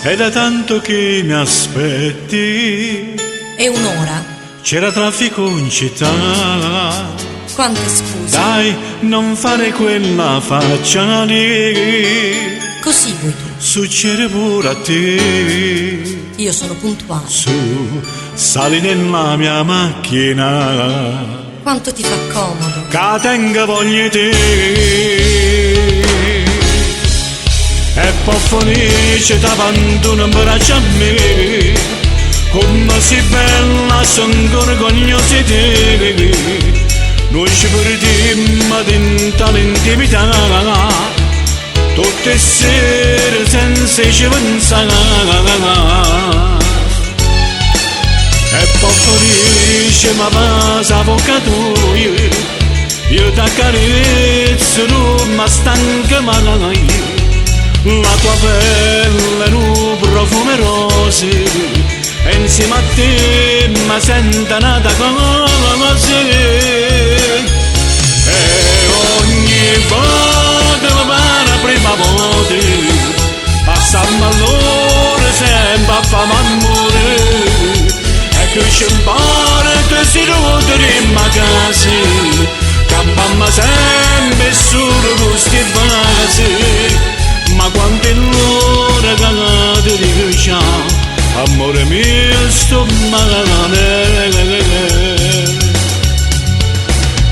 È da tanto che mi aspetti. È un'ora. C'era traffico in città. Quante scuse. Dai, non fare quella faccia lì. Così vuoi tu. Succede pure a te. Io sono puntuale. Su, sali nella mia macchina. Quanto ti fa comodo. Che tenga voglia te. E poi felice davanti un braccio a me. Come si bella son vergognosi te. Noi ci perdiamo dentro l'intimità. Tutte sere senza ci pensare. E poi felice ma passa avvocato. Io ti accarezzo non mi stanca mai. La tua pelle in un profumo rose. E insieme a te mi sento nata così. E ogni volta mi pare prima volta passiamo all'ora sempre a fare amore. E che ci impara che si rodremo a casa. Campammo sempre solo questi vasi. Ma quando è l'ora che ti dico ciao, amore mio sto male.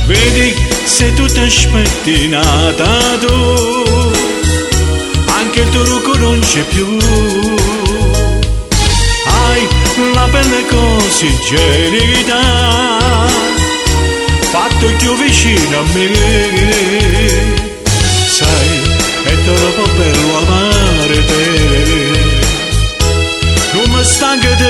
Vedi se tu ti aspetti nata tu, anche il tuo trucco non c'è più. Hai la pelle così gelida, fatto più vicino a me. Sai, è troppo bello amare te. Non mi stanca di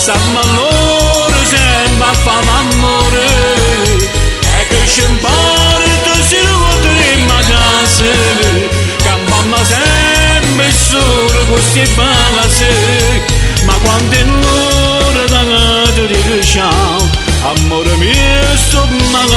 passiamo all'ora sempre a fare amore. E che ci importa se rodremo a casa. Campammo sempre solo questi vasi. Ma quando è l'ora che ti dico ciao, amore mio sto male.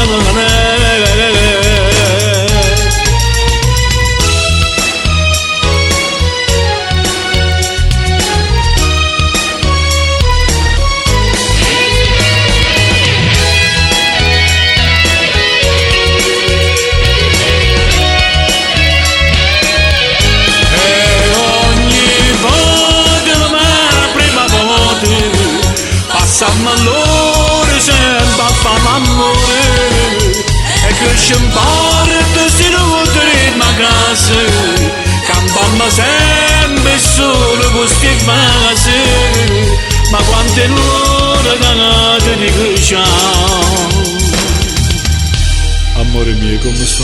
Passiamo all'ora sempre a fare amore. E che ci importa se rodremo a casa. Campammo sempre solo questi vasi. Ma quando è l'ora che ti dico ciao, amore mio come sto